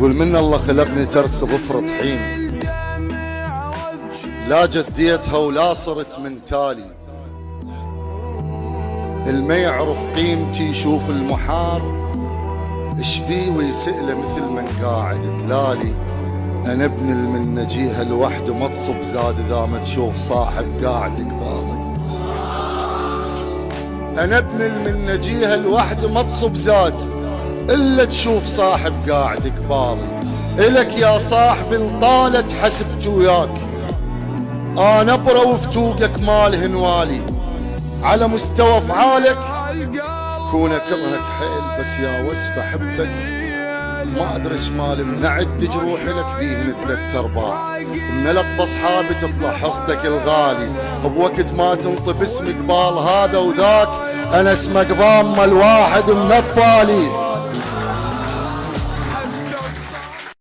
يقول من الله خلقني ترس ظفر طحين، لا جديتها ولا صرت من تالي. الما يعرف قيمتي يشوف المحار اشبيه ويسأله مثل من قاعد تلالي. انا ابن المنجيها لوحده ما تصب زاد اذا ما تشوف صاحب قاعد قبالي. انا ابن المنجيها لوحده ما تصب زاد الا تشوف صاحب قاعد قبالي. الك يا صاحبي انطالت حسبت وياك، انا ابرى وفتوقك ماله نوالي. على مستوى افعالك كون اكرهك حيل، بس يا وصف احبك ما ادري ايش مال منعد جروحي لك بيهن 3/4. منلق باصحابي تطلع حصدك الغالي، بوقت ما تنطب اسم قبال هذا وذاك انا اسمك ضامه الواحد من اطفالي.